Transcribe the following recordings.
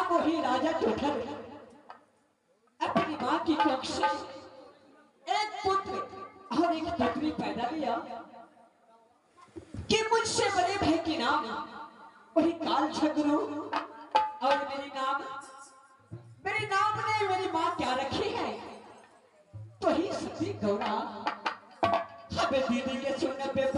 अब वही राजा टोठर अपनी माँ की कोख से एक पुत्र और एक पुत्री पैदा लिया कि मुझसे बड़े भाई की नाम वही काल झगड़ू और मेरी नाम ने मेरी माँ क्या रखी है तो ही सती गौरा हमें दीदी के सुनने पे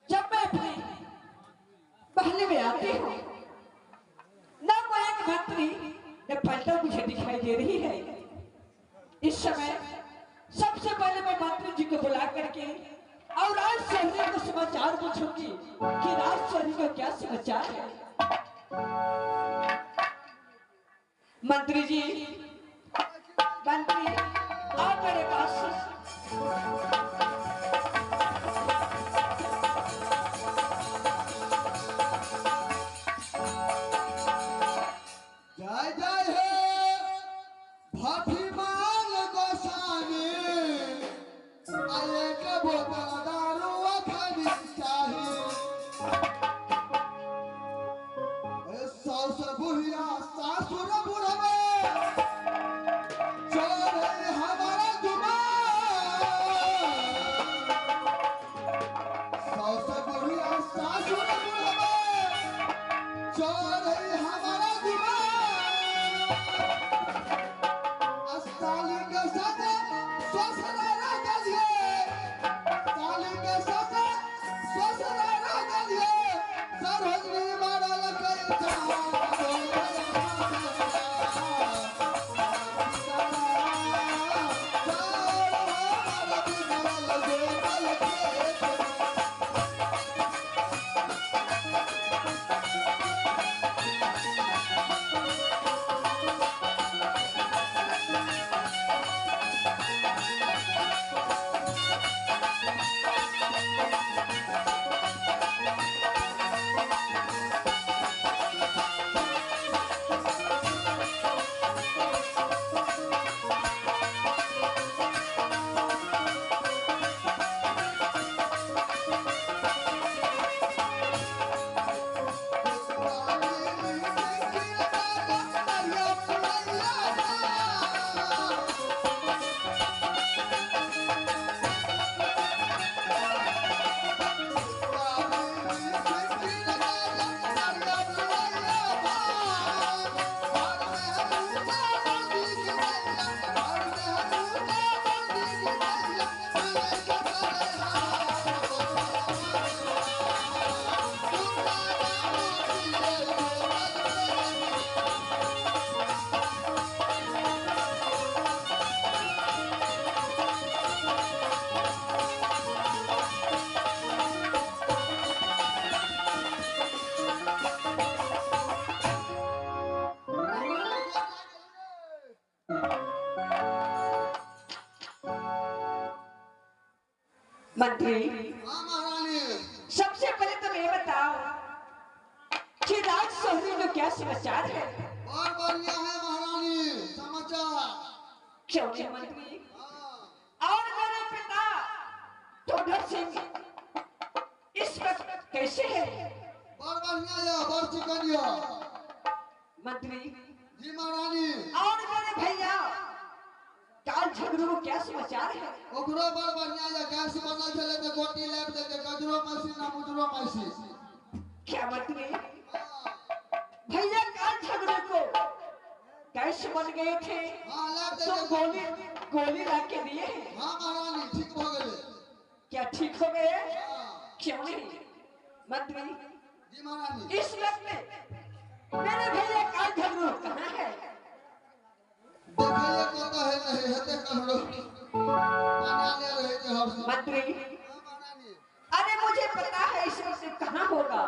जब मैं अपने पहले में आती हूँ ना कोई एक मंत्री ने पलटा मुझे दिखाई दे रही है। इस समय सबसे पहले मैं मंत्री जी को बुला करके और राज शहरी को समाचार पूछूंगी कि राज शहरी को क्या समाचार है। मंत्री जी मंत्री आप मेरे पास मंत्री हाँ महारानी। सबसे पहले तुम ये बताओ कि राज सोहनी जो क्या समाचार है? बहुत बढ़िया है महारानी समाचार। क्यों नहीं मंत्री? हाँ। और मेरे पिता टोडर सिंह इस वक्त कैसे है? बहुत बढ़िया या बहुत चिकनिया। मंत्री जी महारानी। और मेरे भैया काल झगड़ू को क्या समाचार है? ओकरो बहुत बढ़िया या गैस बनल चले तो गोटी लेप दे के गजरो मशीन ना मुजरो मशीन। क्या मंत्री हाँ। भैया काल झगड़ू को कैसे बन गए थे? हाँ लेप दे तो के गोली गोली ला के दिए हैं। हाँ महारानी ठीक हो गए। क्या ठीक हो गए? हाँ। क्यों नहीं मंत्री? जी महारानी। इस वक्त मेरे भैया काल झगड़ू कहाँ है? देखिए कहता है नहीं हते कहरो पानी ले रहे थे हर समय। मंत्री हाँ महारानी। अरे मुझे पता है इस वक्त कहाँ होगा।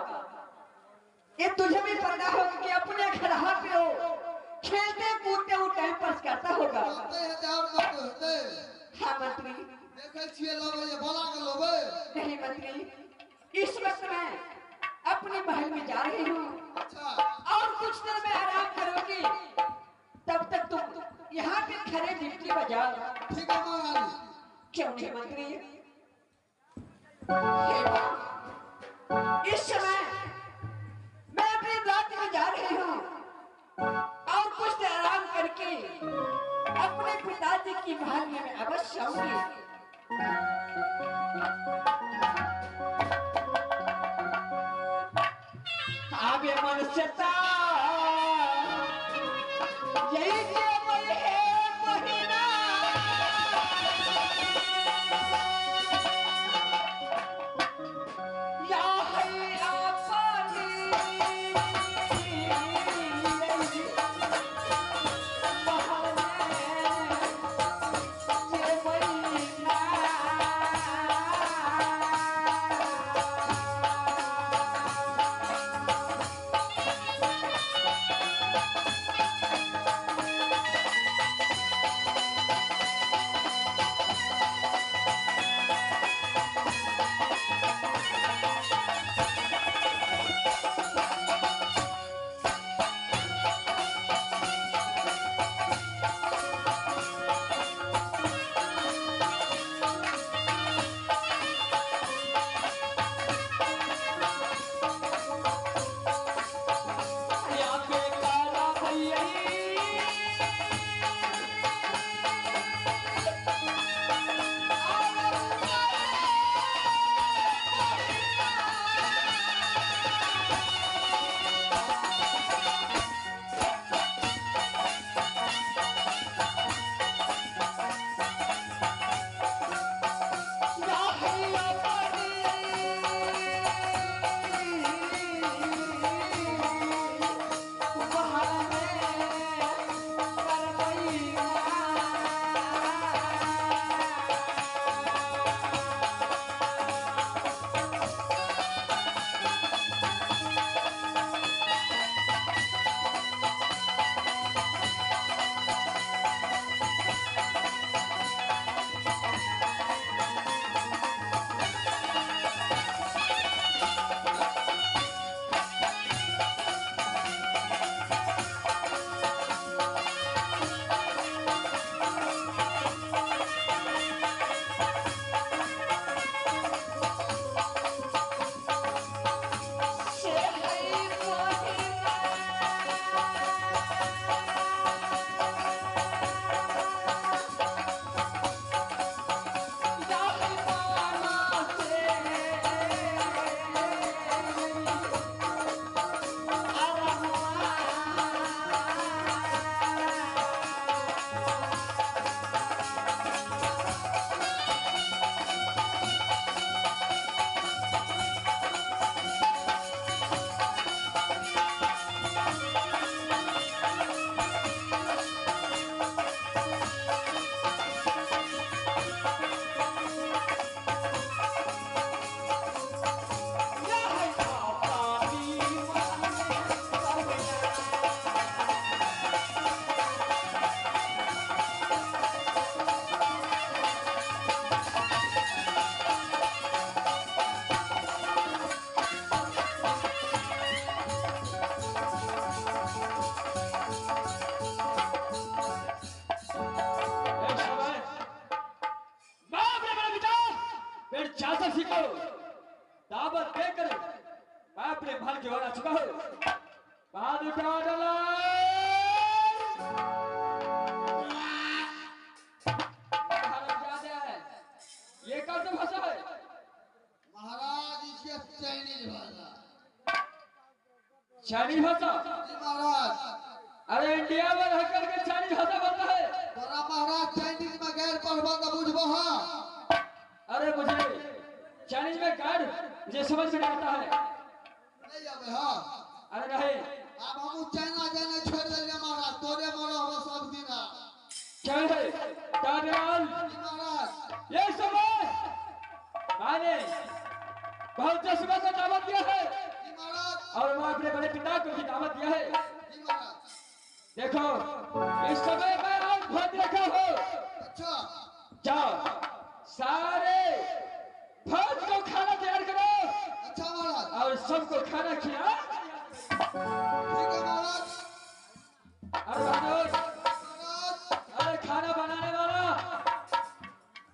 ये तुझे भी पता होगा कि अपने घर पे हो खेलते कूदते वो टाइम पास करता होगा। होते हैं और मत होते। हाँ मंत्री देखे छिए लोग ये बोला के लोग। नहीं मंत्री इस वक्त मैं अपने महल में जा रही हूँ अच्छा। और कुछ देर में आराम करोगी तब तक तुम यहाँ पे खड़े डिप्टी बजाओ। ठीक है महारानी। क्यों नहीं मंत्री? हे माँ, इस समय मैं अपनी रात में जा रही हूँ और कुछ देर आराम करके अपने पिताजी की महल में मैं अवश्य आऊंगी। आगे मन सता यही केवल है महीना या है आसानी को दावत देकर मैं अपने महल की ओर आ चुका हूँ। बाद उठा डाला ये कौन सा भाषा है? महाराज इसके चाइनीज भाषा। चाइनीज भाषा? जी महाराज। अरे इंडिया में रहकर के चाइनीज भाषा बोलता है? तोरा महाराज चाइनीज में गैर पढ़बा का बुझबो हाँ। अरे मुझे चाइनीज में गैर मुझे समझ में नहीं आता है। नहीं आवे हाँ। अरे नहीं। अब हम चाइना जाने छोड़ देंगे महाराज, तोरे मरो हो सब दिन। क्या है? कार्याल। जी महाराज। ये समय मैंने बहुत जज्बा से दावत दिया है। जी महाराज। और मैं अपने बड़े पिता को भी दावत दिया है। जी महाराज। देखो इस समय मैं आज भोज रखा हूँ। अच्छा। जाओ सारे फौज को खाना तैयार करो। अच्छा महाराज। और सबको खाना खिला। ठीक है महाराज। अरे बहादुर, महाराज। अरे खाना बनाने वाला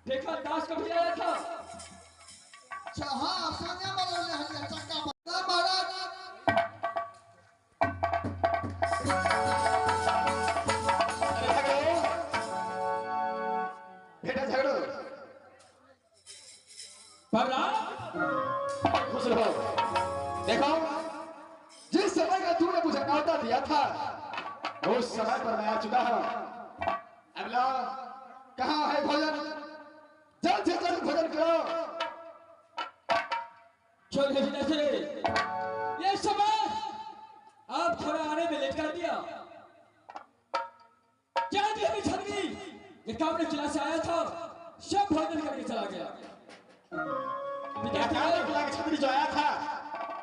देखो दास को भेजा था। अच्छा हाँ संगे वाला ने हल्ला चक्का बता महाराज। बेटा झगड़ो खुश रहो। देखो जिस समय का तूने मुझे न्योता दिया था उस समय पर मैं आ चुका हूं। अब लो कहाँ है भोजन? जल्द से जल्द भोजन करो। चल ये समय आप थोड़ा आने में लेट कर दिया। क्या देवी छतरी ये कामने किला से आया था सब भोजन करके चला गया। छतरी जो आया था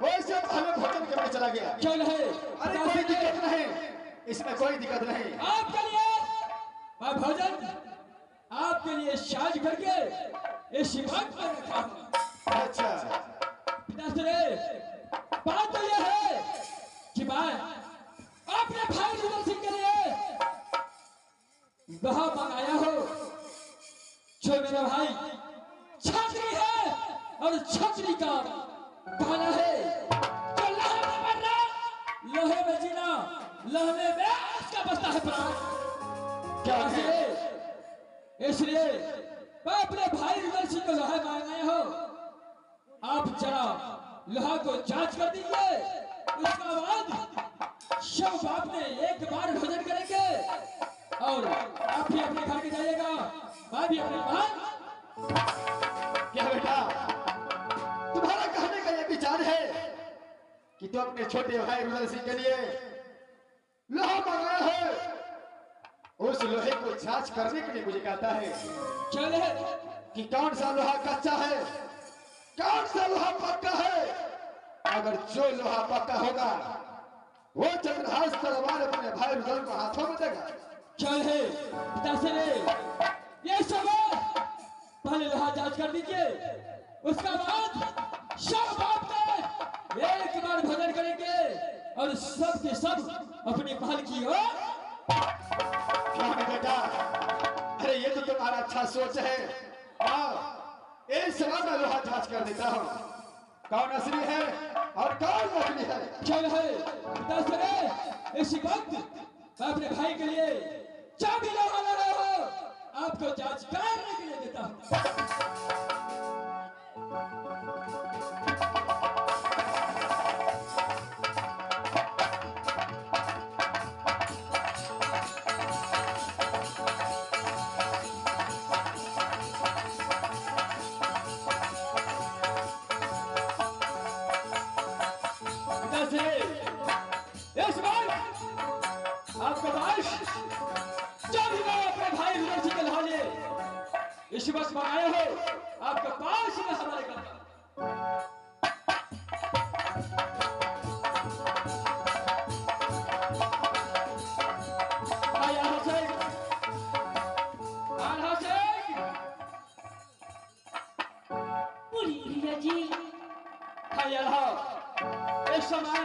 वैसे हमें भोजन करके चला गया। चल है अरे कोई दिक्कत नहीं, इसमें कोई दिक्कत नहीं। आपके लिए मैं भोजन आपके लिए साज करके इस वक्त पर रखा हूं। अच्छा पिताश्री बात तो यह है कि मैं अपने भाई रुद्र सिंह के लिए वहां मंगाया हो जो मेरा भाई छतरी है और छतरी का कहना है जो लहर में मरना लोहे में जीना लहने में उसका बसता है प्राण। क्या है? इसलिए मैं अपने भाई रुद्र सिंह को लोहा मंगाया हो। आप जरा लोहा को जांच कर दीजिए। उसका बाद शव बाप ने एक बार भोजन करेंगे और आप भी अपने घर के जाइएगा, मैं भी अपने घर। क्या बेटा तुम्हारा कहने का यह विचार है कि तुम अपने छोटे भाई रुद्र सिंह के लिए लोहा मंगाया है? उस लोहे को जांच करने के लिए मुझे कहता है चले कि कौन सा लोहा कच्चा है कौन सा लोहा पक्का है। अगर जो लोहा पक्का होगा वो चंद्रहास तलवार अपने भाई रुद्र को हाथों में देगा। चल है ये समय पहले लोहा जांच कर दीजिए, उसका बाद सब बाप में एक बार भोजन करेंगे और सब के सब अपने महल की ओर। बेटा अरे ये तो तुम्हारा अच्छा सोच है। एक समय मैं लोहा जांच कर देता हूँ कौन असली है और कौन नकली है। चल है इसी वक्त मैं अपने भाई के लिए चाबी लोहा ला रहा हूँ, आपको जांच करने के लिए देता हूँ। इस वक्त आए हो आपके पास में हमारे करता जी इस समय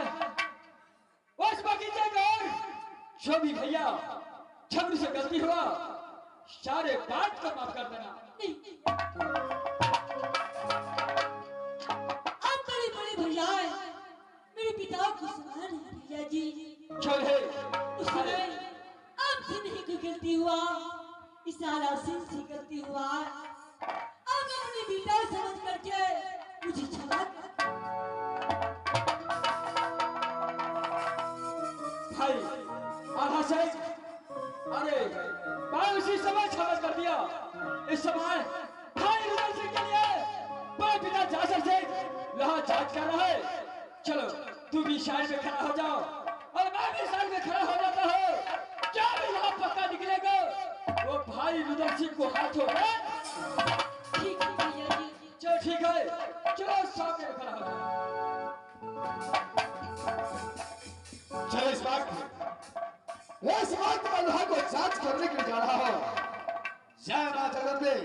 उस बगीचे में जो भी भैया छब्बीस से गलती हुआ सारे बात को माफ कर देना। समान है भैया जी। क्यों है? उस समय आपसे नहीं कोई गलती हुआ, इशारा सिंह से गलती हुआ। आप अपने बेटा समझ करके मुझे क्षमा भाई आधा से अरे मैं उसी समय क्षमा कर दिया। इस समय भाई रुदल सिंह के लिए बड़े पिता जासर से लहा जांच कर रहा है। चलो तू भी साइड में खड़ा हो जाओ और मैं भी साइड में खड़ा हो जाता हूँ। क्या भी यहाँ पक्का निकलेगा वो भाई रुदल सिंह को हाथों में। ठीक है भैया जी। चलो ठीक है, चलो सामने में खड़ा हो जाओ। चलो इस वक्त मैं लोहा को जांच करने के लिए जा रहा हूँ। जय मां जगदम्बे,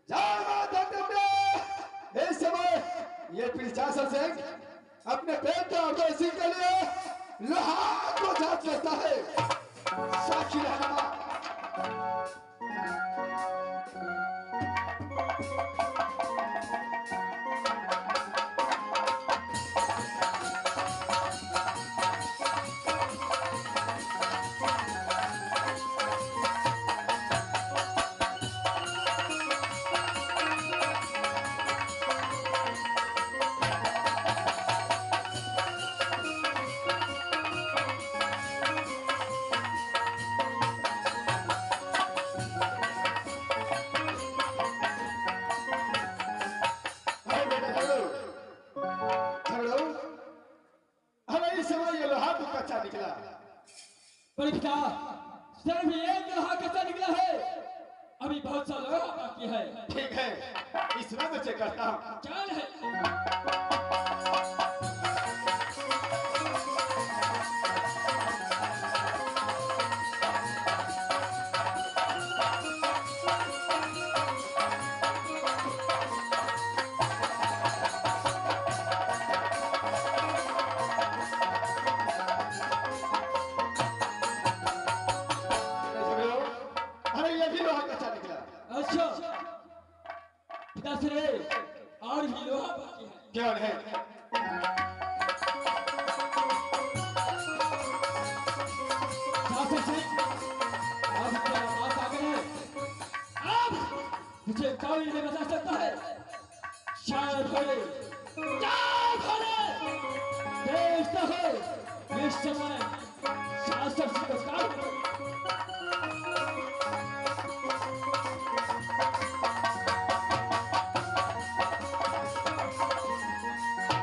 जय मां जगदम्बे। इस समय ये पिलचासर सिंह अपने बेटे अभय सिंह के लिए लोहा को जांच करता है। साक्षी रहना। बड़े पिता सिर्फ एक लोहा कच्चा निकला है, अभी बहुत सा लोहा बाकी है। ठीक है, इस रंग से करता हूँ। चल है और भी लोहा बाकी है। क्या है? अब क्या बात आ गई है? अब मुझे कोई नहीं बता सकता है। शायद भले देखता है इस समय शासक